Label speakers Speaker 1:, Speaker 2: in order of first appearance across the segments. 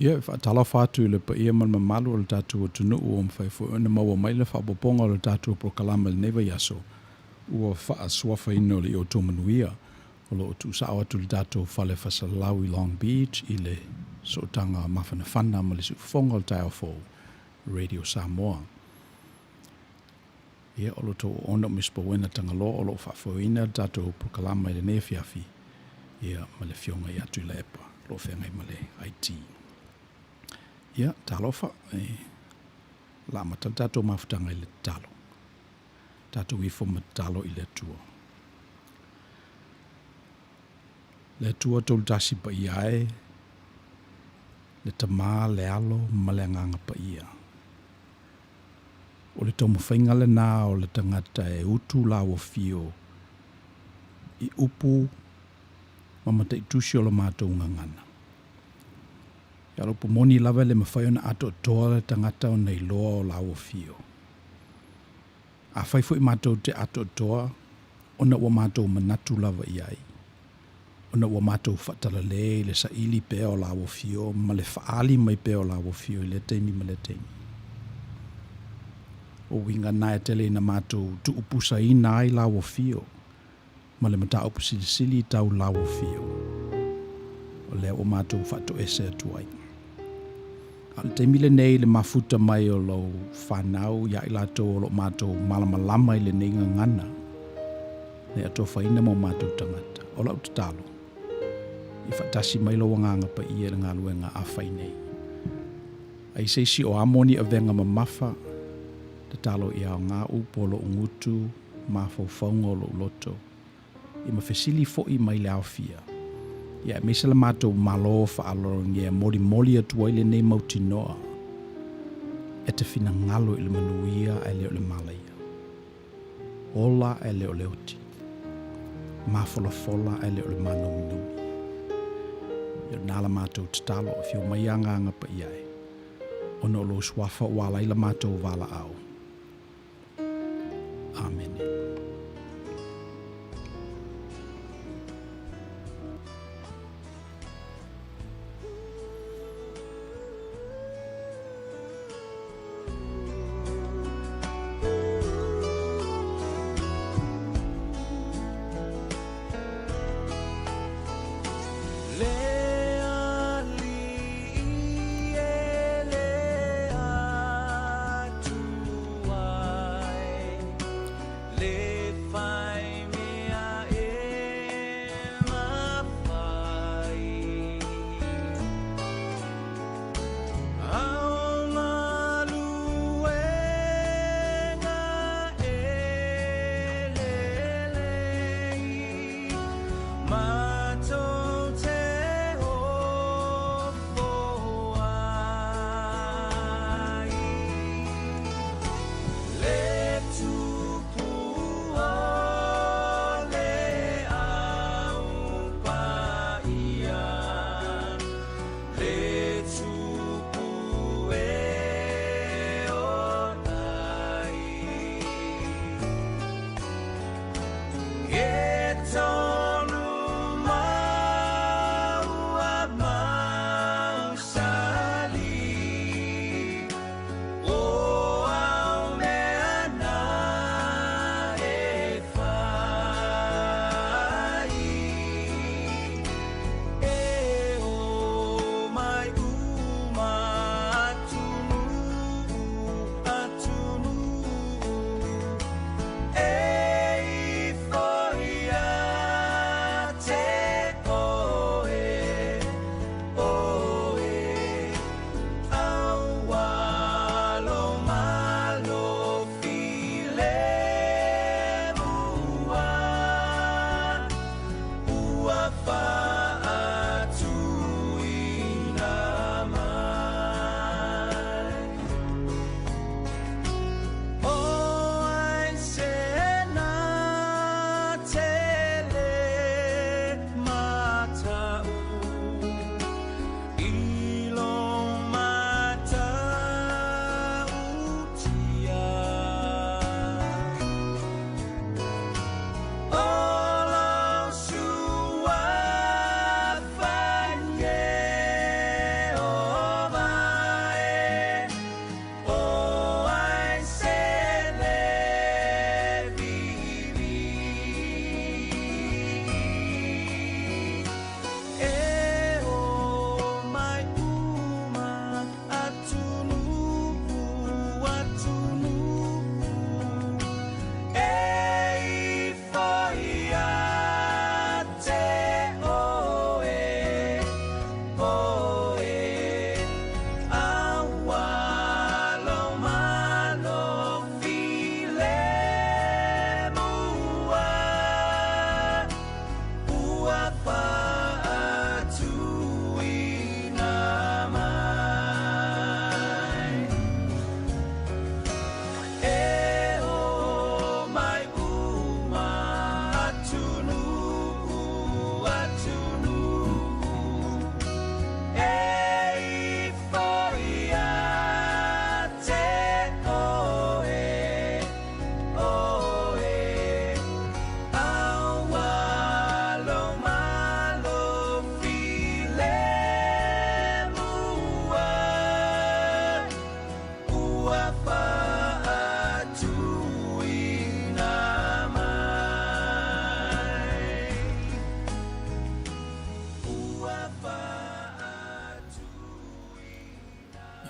Speaker 1: Ia, whaatala whātu le pa ia man mamalu o le tātou o tunu o mwhaifu ina maua mai le whapoponga o le tātou o prokalama le neiva yaso. Ua wha suafa ino le Outou Manuia o lo tu sao atu le tātou whale whasalau i Long Beach i le sotanga mawhanawhana ma le sufonga o le Taofo Radio Samoa. Ia o lo tō ona Misipouena Tagaloa o lo whawhauina le tātou o prokalama i le neifiafi. Ia ma le fionga i atu i le epa lo whengai ma le IT. Ia, talofa, la mata tātou mawhutanga i le talo. Tātou ifo ma talo i le tua. Le tua tolu tasi pa iae, le tamā, le alo, ma le nganga pa ia. O le tau mawhainga le nā o le tangata e utu la o fio i upu ma mata i tusi o le mātou ngangana. Ia lopo moni lava le mawhai ona ato toa le tangata o nei loa o la o fio. A whaifo i mātou te ato toa, ona ua mātou manatu lava iai. Ona ua mātou whatala le sa ili pēo o la o fio, ma le whaali mai pēo o la o fio i le teimi ma le teimi. O winga nai tele na mātou tu upusa i nai la o fio, ma le mata upu sili tau la o fio. O le o mātou whato ese atuai. Al te mile nei le mafuta mai o lo whanau ia i lato o lo mātou malamalama i le neinga ngana. Le ato whaina mo mātou tangata. O lau tatalo. I whatasi mai lo wanganga pa ia ngā luenga a whainei. Ai seisi o amoni a venga mamafa. Tatalo i au ngā upo lo ungutu, mafau whaunga o lo loto. I mawhesili fo i mai le au fia. Ia, mesa la mātou malo whaalorong ia moli atua i le nei mauti noa. E te whina ngalo i le manuia e leo le malaia. Ola e leo le oti. Mafola e leo le manumi. Ia nāla mātou tatalo o fio mai anga pa iai. Ono lo swafa wala i la mātou wala au. Amen.
Speaker 2: Le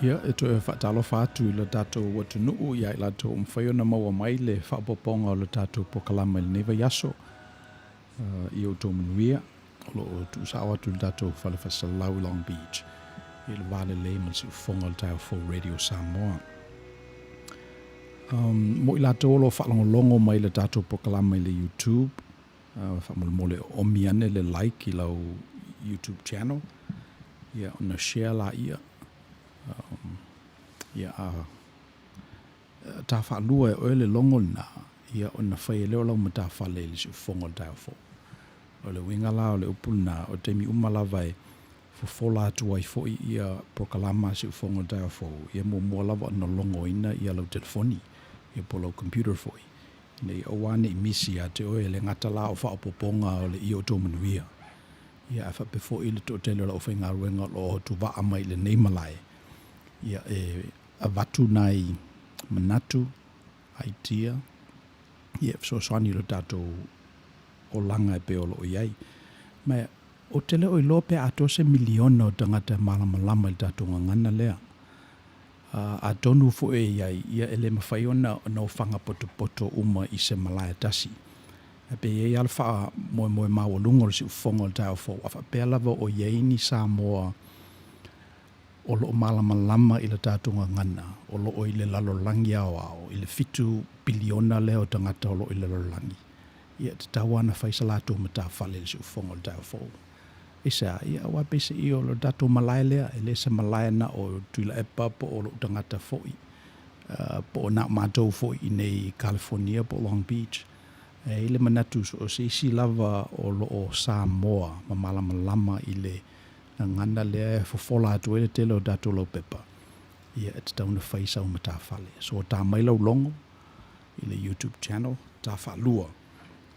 Speaker 1: Ia, e to e whaatalo whaatu I le tātou watu nuu ia I lato mwhaiona maua mai le whaapoponga o le tātou pokalama le neva yaso I Outou Manuia o lo tu sa atu le tātou whalefasalau Long Beach I le vale le ma si ufonga le tātou for Radio Samoa. Mo I lato lo whaalongolongo mai le tātou pokalama I le YouTube whaamole omiane le like I lau YouTube channel ia ona share la ia ia ta whaalua e oele longo na ia ona whai leo lau ma ta whale le si ufonga le tātou o le winga la o le upuna o te mi umalawa e fofola atua I foi ia prokalama si ufonga le tātou ia mua lava ona longo ina ia lau telefoni ia po lau computer foi nei awane I misi a te oe le ngata la o whaapoponga o le Outou Manuia ia fa before I le to tele o whainga ruenga o tu wa ama I le neimalai ia a watu nai manatu aitia ia so swani lo tātou o langa e pe o lo iai ma o tele o lope ato se miliona o tangata malama I tātou ngangana lea a tonu fo e iai ia ele mawhai ona no whanga poto uma I se malaya tasi e pe iei alfa moe mawalungo si ufonga o tau fo afa pe lava o iei ni Samoa o lo malama I le tātou ngangana o lo o I le lalolangi au I le fitu biliona leo tangata o lo I le lalolangi ia te tawana whaisalato ma tā whale si ufonga o tau fo Isa ia wapese I o lo tātou malaya lea e le se malaya na o tuila e papo o lo tangata foi po na mātou foi I nei California po Long Beach e le manatu o se isi lava o lo o Samoa ma malama I le ngana lea fofola atu e te lo tātou lo pepa ia e te tauna whaisa o ma tā whale so tā mai lau longo I le YouTube channel tā whalua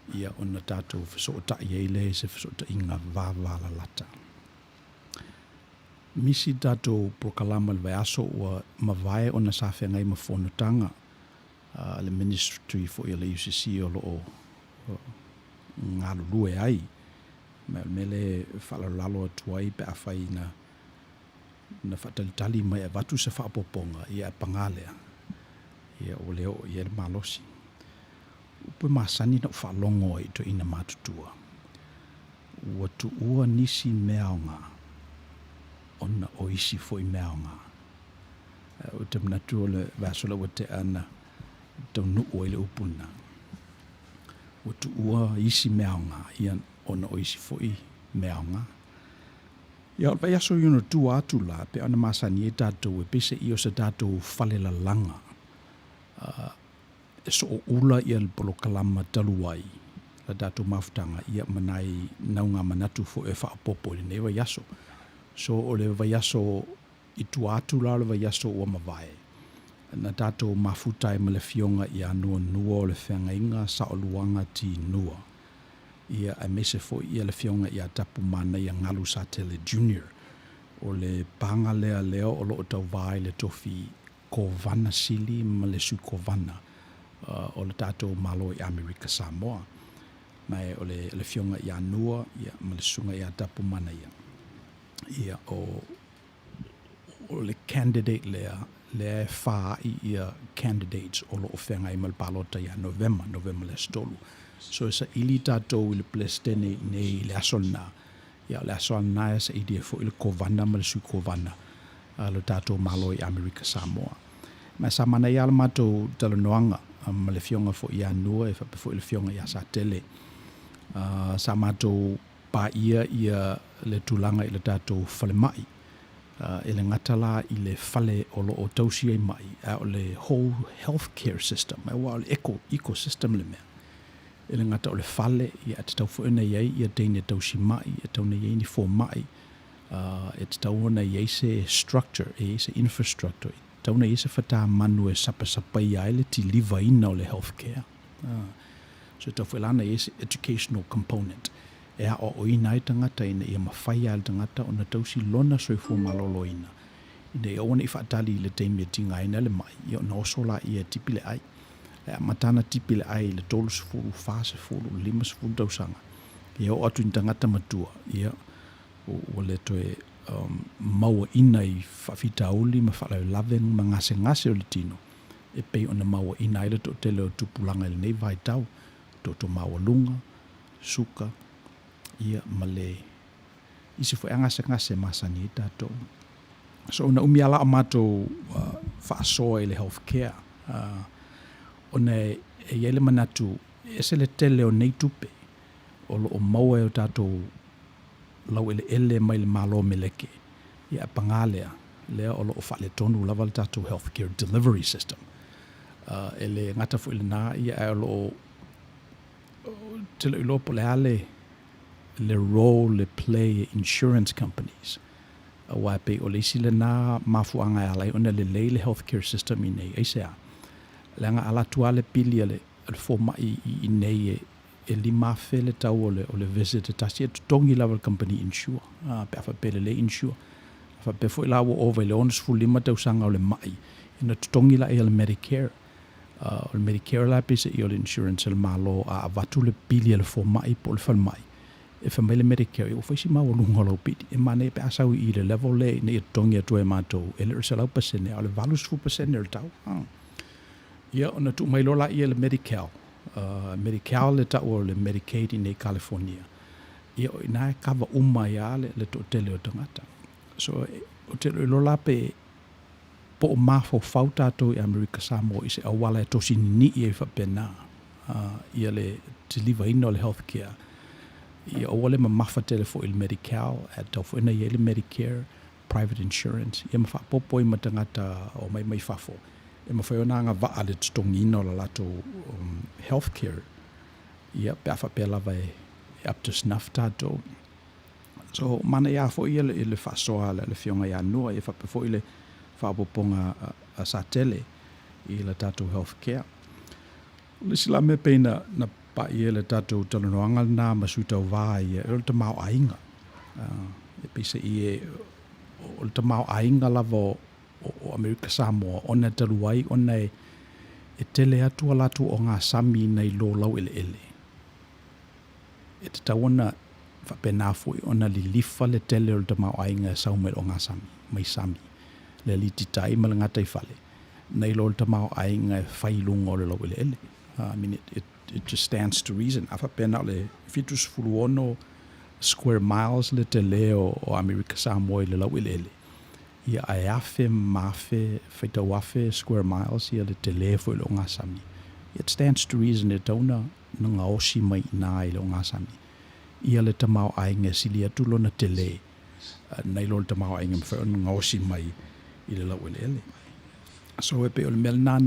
Speaker 1: ia ona tātou whasota I eile se whasota inga vāwala lata. Misi tātou prokalama le vaiaso ua mawai ona sa whengai ma whonutanga le ministry for le UCC o lo o ngā lulue ai me le whalalalo atuai pe awhai na whatalitali mai e watu se whaapoponga ia e pangalea ia o leo ia le malosi. Upe masani na whalongo I to ina matutua. Ua tu ua nisi meaonga. Ona o isi foi meaonga. O te mnatu o le vasola wa te ana. Tau nu o ile upuna. Ua tu ua isi meaonga. Ian ona o isi foi meaonga. Ia olpa yaso yuno tu atu la. Pe ana masani e tātou e pese I o sa tātou whalela langa. So ula ia le polo kalama taluai la tātou mafutanga ia manai naunga manatu fo e whaapopo le newa yaso so o le vaiaso I tu atu la le vaiaso ua mawai na tātou mafutai ma le fionga ia nua o le whengainga sa o luanga ti nua ia a mese fo ia le fionga ia tapu mana ia ngalu sa tele junior o le panga leo o lo o tau vai le tofi kovana sili ma le su kovana o le tātou malo I Amerika Samoa mai o le fionga ia nua ia ma le sunga ia tapu mana ia o le candidate le wha ia candidates o lo whenga I mal palota ia November le stolu so isa ili tātou I le plestene nei le asolna ia le asolna sa idea fo I le kovana ma le su kovana le tātou malo I Amerika Samoa ma sa mana ia le mātou talanoanga ma le fionga fo ia nua e whape fo le fionga ia sa tele sa mātou pa ia le tulanga I le tātou whale mai e le ngatala I le whale o lo o tausi ai mai o le whole healthcare system e wa le ecosystem le mea e le ngata o le whale ia te tau fo ina iei ia teine tausi mai e tauna iei ni fo mai e te tau ona iei se structure se infrastructure tauna i se whata manu e sapa ia ele ti liva ina o le healthcare. So tau whelana i se educational component. E a o ina I tangata ina i mawhai al tangata o na tausi lona soifo malolo ina. Ina I awana I whaatali I le teimi e tinga ina le mai. I o na osola I e tipile ai. E a matana tipile ai le tolu sifuru, fase furu, lima sifuru tausanga. I o atu in tangata matua. I o le toe maua ina I whawhitauli ma whalau laveng ma ngase o le tino. E pei ona maua ina I le to tele o tupulanga I le nei vai tau. To maua lunga, suka, ia ma le isi fo ngase masani I tātou. So ona umiala a mātou whaasoa I le healthcare. Ona e iele manatu e se le tele o nei tupe. O maua o tātou lau ele mai le malo meleke. Ia pangalea lea o o whale tonu lava le tātou healthcare delivery system. Ele ngata fo ile nā ia e o tele ilo po le ale le role le play insurance companies. Wa pe o le sile nā mafuanga e alai ona le leile healthcare system I nei eisea. Lenga ala tuale pili ale forma I nei e lima fele tau o le visit tasi e tutongi level company insure. Pe afa pele le insure. Afa pe fo ila wo over le onus fu lima tau sanga o le mai. Ina tutongi la e le Medicare. O le Medicare la pese I o le insurance le malo a vatu le pili le forma I po le fal mai. E fa mai le Medicare o faisi ma o lunga lau piti. E mane pe asau I le level le ne e tutongi atu e matou. E le ursalau pasene o le valus fu pasene le tau. Ia ona tu mai lola I le Medi-Cal. Medi-Cal le tau o le Medicaid I nei California. Ia o ina e kava uma ia le to tele o tangata. So o tele lola pe po o mafo fau tātou I Amerika Samoa I se awala e tosi ni I e whapena. Ia le deliver ino le healthcare. Ia o wale ma mafa tele fo I le Medi-Cal at tau fo ina I le Medicare, private insurance. Ia ma whapopo I matangata o mai fafo. E ma whaiona nga waa le tutongi ino la lato healthcare. Ia pe awha pe lava e up to snuff tātou. So mana ia fo I le whasoa le whionga ia nua. Ia whape fo I le whapoponga a sa tele I le tātou healthcare. Le sila me peina na pa I le tātou talanoanga na masuitau vā I e le tamau ainga. E pisa I o le tamau ainga lava o Amerika Samoa ona taluai ona e tele atu alatu o ngā sami nei lo lau ele. E te tau ona whapena fui ona li lifa le tele o le tamau ainga saumel o ngā sami, mai sami. Le li titai ma le ngatai whale. Nei lo le tamau ainga whailunga o le lau ele. I mean, it just stands to reason. A whapena le fitus fuluono square miles le tele o Amerika Samoa le lau ele. Ia ai afe, mafe, whaitau afe, square miles, ia le tele fo ilo ngā sami. It stands to reason e tauna na ngā osi mai nā ilo ngā sami. Ia le tamau ainga sili atu lo na tele. Nei lo le tamau ainga mwhai na ngā osi mai I le lau ele. So e pe o le mele nā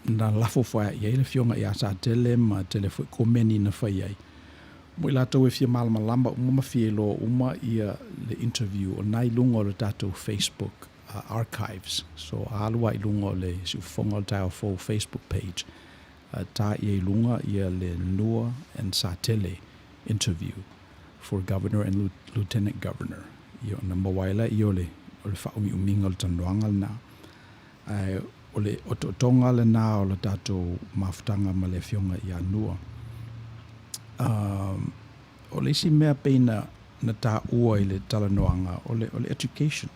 Speaker 1: na lafo whai ia le whionga I asa tele ma tele fo ko Meni na whai ai. Mo I lātou e whia malama lamba uma whia lo uma ia le interview o nai lunga o le tātou Facebook archives. So alua I lunga o le siufonga o tāo fo Facebook page. Tā ia I lunga ia le Nua and Satele interview for governor and lieutenant governor. Ia o na mawaila I o le whaumi uminga o le tanuanga na. O le ototonga le nā o le tātou mafutanga ma le whionga I Nua. O le isi mea peina na tā ua I le talanoanga o le education.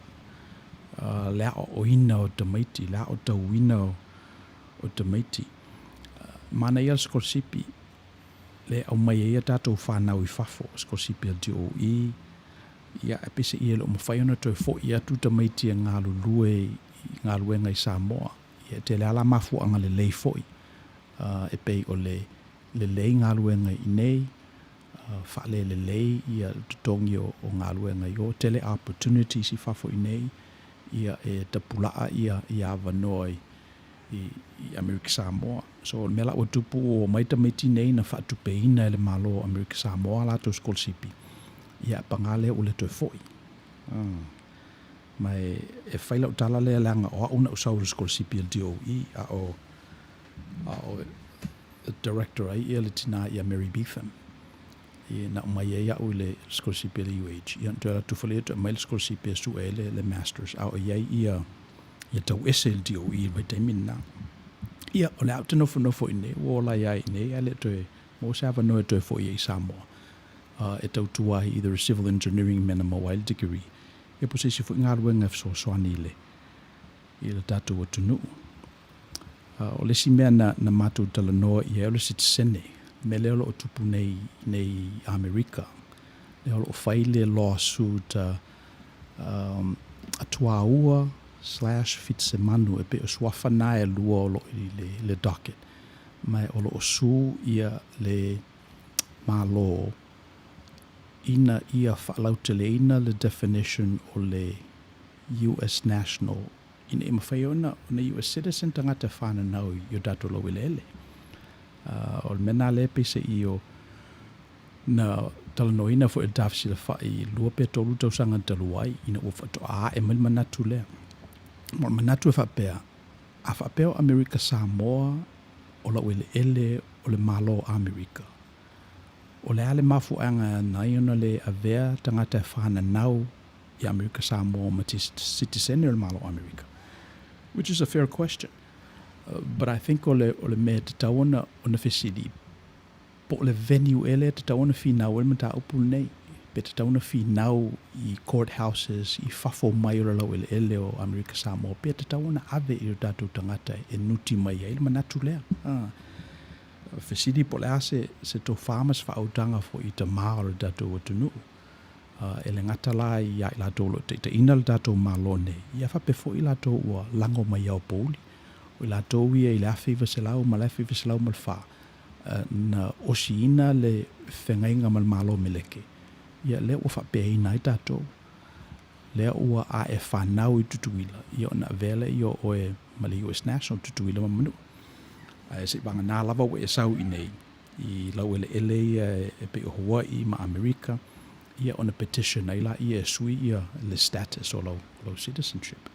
Speaker 1: Lea o ina o tamaiti, lea o tau ina o tamaiti. Mana ia skolsipi, le au mai ia tātou whanau I whafo, skolsipi al DOE, ia epese ia le o mawhaiona toi fo ia tu tamaiti a ngā ngā luenga I Samoa. Ia te le ala mafuanga le lei foi, e pei o le lei ngā luenga I nei, whale le lei ia tutongi o ngā luenga I o tele opportunities I whafo I nei, ia e tapulaa ia awanoa I Amerika Samoa. So mela o tupu o maita meti nei na whatupeina le malo o Amerika Samoa la to skolsipi. Ia pangale o le toi foi. Mai e whaila o tala le langa o auna o sauru skolsipi al DOE a o director ai ia le tina ia Mary Beetham. I na mai ia o le skolsipi le UH. Ia ntua la tufale to mai le skolsipi su le masters a o ia tau ese le DOE vai taimina. Ia o le au te nofo I nei, o la ia I nei, ale toi mo se ava noe toi fo I Samoa. e tautua either a civil engineering mena mawai degree. E po se fu ngā ruenga so soani i le tātou atunu. O le si mea na mātou talanoa i le sitisene, me leo lo o tupu nei Amerika. Leo lo o whaile lawsuit atua ua / fitsemanu e pe o swafana e lua o lo i le docket. Mai o lo o su ia le malo ina ia whaalautele ina le definition o le US national ina ima whai ona US citizen tangata whana nau i o dato lau ele. O le mena le pese i o na talanoina fo e dafsi le whai lua pe tolu tausanga taluai ina ua whato e mali manatu lea. Mo manatu e whapea. A whapea o Amerika Samoa o lau ele o le malo Amerika. O le ale mafuanga na iona le avea tangata e whana nau i Amerika Samoa ma citizen o le malo Amerika. Which is a fair question. But I think o le mea te taona o na whesidi. Po le venue ele te taona whinau ele mata upu nei. Pe te taona whinau i courthouses, i whafo mai o lau ele o Amerika Samoa. Pe te taona ave i o tātou tangata e nuti mai ele manatu lea. Whesidi po le ase se tō farmers whautanga fo i te maa o le tātou atunu. Ele ngata la i ai lato lo te ina le tātou malone. Ia whape fo i lato ua lango mai au pouli. O i lato ia i le awhiwa se lau, ma le awhiwa se lau mal wha. Na osi ina le whengainga mal malo meleke. Ia lea ua whape ina i tātou. Lea ua a e whanau i tutuila. Ia o na vele i o e mali US National tutuila ma manu. Se banga nā lava ua e sau i nei. I lau ele e pe o Hawaii ma Amerika. Ia on a petition ai la ia sui ia le status o low citizenship.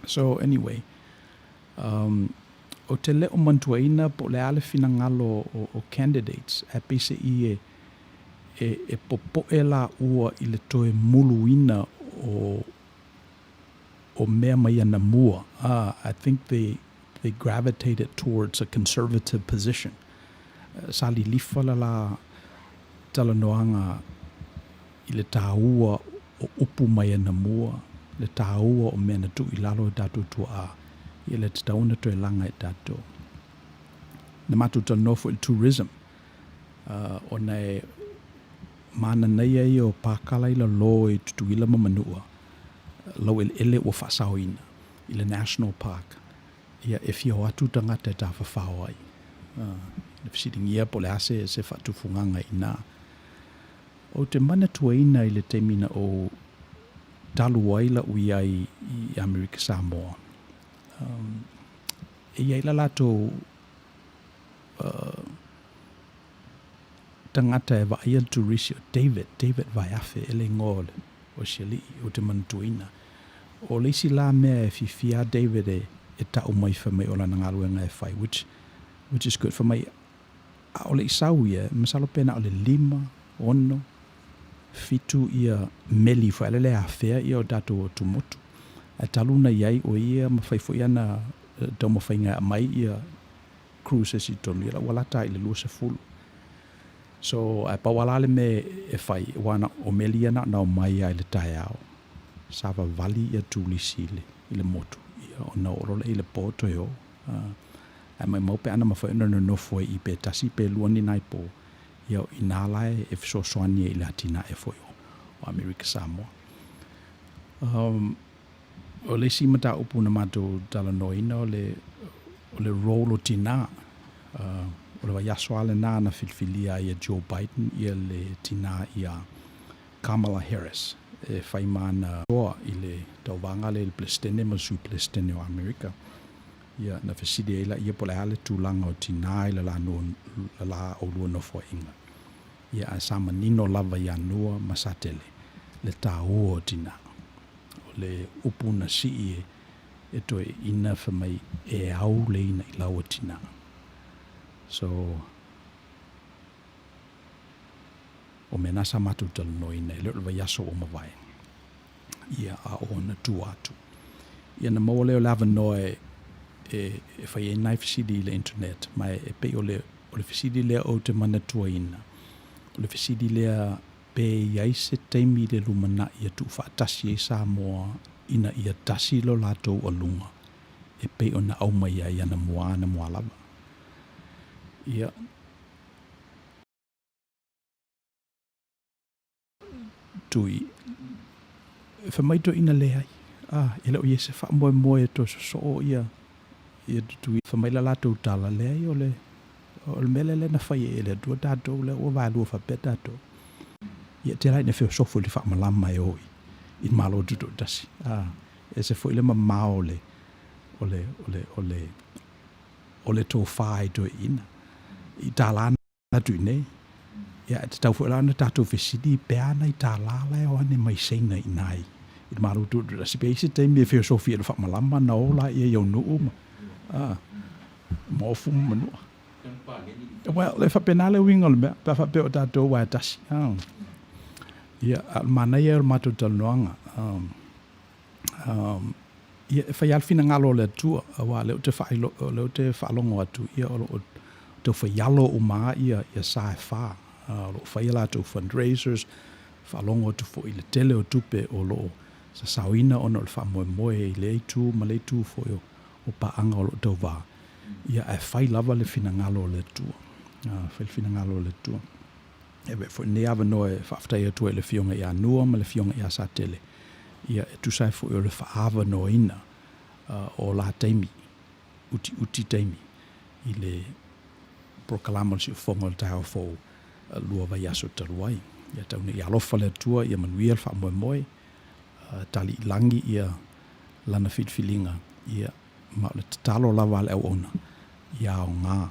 Speaker 1: So anyway, o te leo mantuaina po le ale fina ngalo o candidates a pese i e popo e la ua i le toe muluina o mea mai ana mua. I think they gravitated towards a conservative position. Sali lifa la talanoanga i le tāua o upu mai ana mua, le tāua o mea na tu i lalo e tātou tua a, i le tauna to e langa e tātou. Na mātou tanofo i tourism, o nei mana nei ai o pākala i la lo i tutuila mamanua, lau ele o whasaoina, i le National Park, ia e fio atu tangata e tā whawhao ai. Le fisitingia po le ase se whatufunganga i nā. O te mana tuaina i le temina o taluaila ui ai i Amerika Samoa. E iai la lato tangata e vaia turisi o David vai afe ele ngole o Shili o te mana tuaina. O leisi la mea e fifia David e tau mai whamai o lana ngaruenga e whai, which is good for mai. O le isau ia, masalo pena o le 5, 6, fitu ia meli whaelele a whea ia o dato o tumotu. A taluna iai o ia mawhaifo ia na tau mawhainga mai ia cruises i tonu. Ia walata i le lua se fulu. So, a pawalale me e whai wana o meli ana na o mai ai le tae ao. Sava vali ia tuli sile i le motu. Ia o na orole i le poto e o. A mai maupe ana mawhaina no nofo i pe tasi pe luani nai po. Ia o inalae e fisosoania i le atina e foi o Amerika Samoa. O le si mata upu na mato talanoina o le role o tina. O le waiaso ale nā na filfilia ia Joe Biden ia le tina ia Kamala Harris. E whai mana roa i le tauwanga le plestene ma sui plestene o Amerika. Ia na feside ila ia pole ale tūlanga o tina ila la o lua no fo inga. Ia a sama nino lava ia nua masatele le tā o tina. O le upu na si e toi ina whamai e au le ina i lau o tina. So, o me nasa matu tala noina, leo lewa yaso o mawai. Ia a o na tu atu. Ia na maua leo lava noe e whai e nai fisidi le internet, mai e pe o le fisidi leo o te mana tua ina. O le fesili lea pe iai se taimi le lumana ia tu whaatasi e Samoa ina ia tasi lo latou alunga. E pe ona au mai ai ana mua lava. Ia tui whamaito ina lea ai. Ia o ia se wha moe to so ia tui whamaila latou tala lea i o le mele le na whai e le tua tātou le o vālua whape tātou. Ia te rai ne whio sofo li whamalama e oi. I malo tuto tasi. E se fo ile mamao o le tō whai to ina. I tā lana tui nei. Ia te tau fo lana tātou whesidi peana i tā lala e o ane mai seina i nai. I malo tuto tasi. Pe isi teimi e whio sofo i le whamalama na ola ia iau nuu ma. Mofu manua. Well, le whapenale wingo le mea. Pa whape o tātou wai tasi. Ia, mana ia o matou taloanga. Ia, whai alfina ngalo le tua, leo te whaalongo atu, ia o te whaialo o maa ia sae wha. Lo whai ala tu fundraisers, whaalongo atu fo i le tele o tupe o lo sa sauina ono le wha moe i le eitu, ma le eitu fo o paanga o lo tau wā. Ia, e whai lava le fina ngalo le tua. Whai fina ngalo le tua. Ewe fo ne ava noe whaftai atua le fionga i anua ma le fionga i asa tele. Ia e tusai fo i le whaava no ina o la teimi, uti teimi, i le prokalama si o whonga le tau fo lua vai aso taruai. Ia taune i alofa le atua, ia manuia le wha moe, tali i langi ia lana whitwhilinga, ia ma le tatalo lava le au ona, ia o ngā,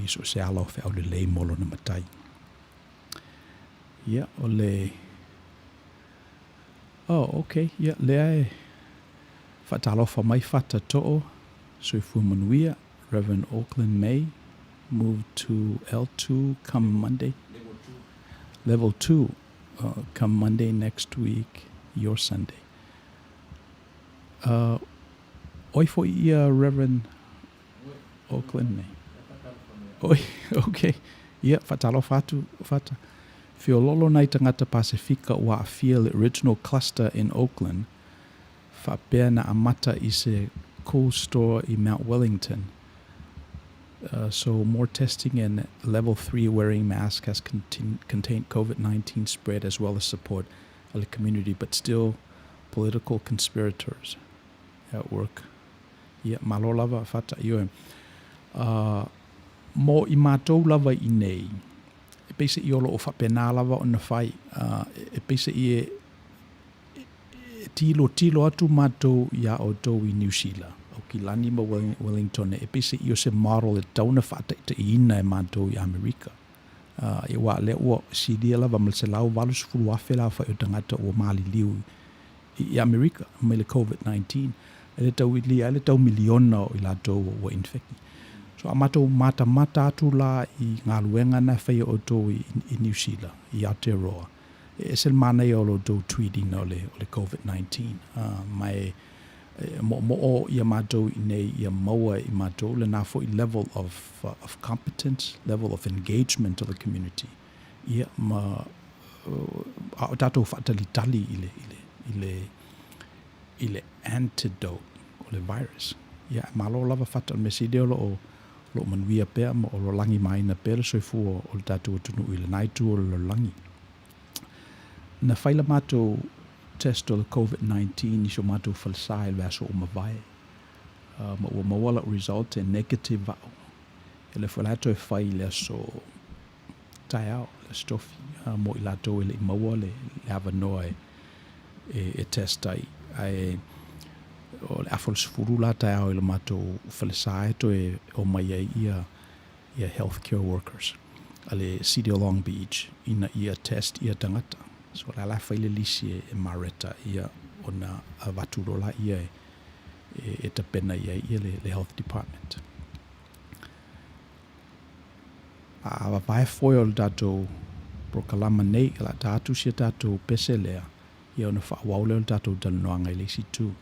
Speaker 1: i so se alo fe au le lei molo na matai. Ia, o le... okay. Ia, lea e whatalofa mai whata to'o, Outou Manuia, Reverend Auckland May, moved to L2 come Monday. Level 2, come Monday next week, your Sunday. Oi fo ia Reverend Auckland May. Oi, okay. Ia, whatalofa atu, whata. Fiololo nei tangata Pasifika wa afia the original cluster in Auckland, whapea na amata i se coal store in Mount Wellington. So more testing and level 3 wearing mask has contained COVID-19 spread as well as support of the community, but still political conspirators at work. Ia, malo lava whata ioe. Mo i mātou lava i nei, e peise i olo o whapena lava o na whai, e peise i tilo atu mātou ia o tau i New Zealand, o ki lani ma Wellington, e peise i o se model e tauna whata i te ina e mātou i Amerika. E wā le ua sidia lava mal se lau walu sufuru afe lau whai o tangata o Mali liu i Amerika, me le COVID-19, e le tau i lia, e le tau miliona o i la tau o infecti. So a mātou mata atu la i ngā luenga na whai o tau i New Zealand, i Aotearoa. E se mana i o lo tau tweeting o le COVID-19. Mai mo o i a mātou i nei i a maua i mātou le nā fo i level of competence, level of engagement of the community. Ia ma a tātou whaatalitali i le antidote o le virus. Ia malo lava whata me si deo lo manuia pea ma o lo langi maina pea le soifu o le tātou atunu i le naitu o le langi. Na whaila mātou test o le COVID-19 i so mātou whalsai le aso o mawai. Ma ua mawala result e negative vau. E le whalato e whai le aso tai au, le stofi. Mo i lato e le maua le hawa noa e testai. O le afol sifuru la tai au i le mātou whalsai to e o mai ia healthcare workers. A le City of Long Beach ina ia test ia tangata. So la whaile lisi e mareta ia o na waturola ia e tapena ia le health department. A wawai foi o le tātou prokalama nei la tātou si tātou pese lea ia o na whaawau leo le tātou tanoanga i lesi tū.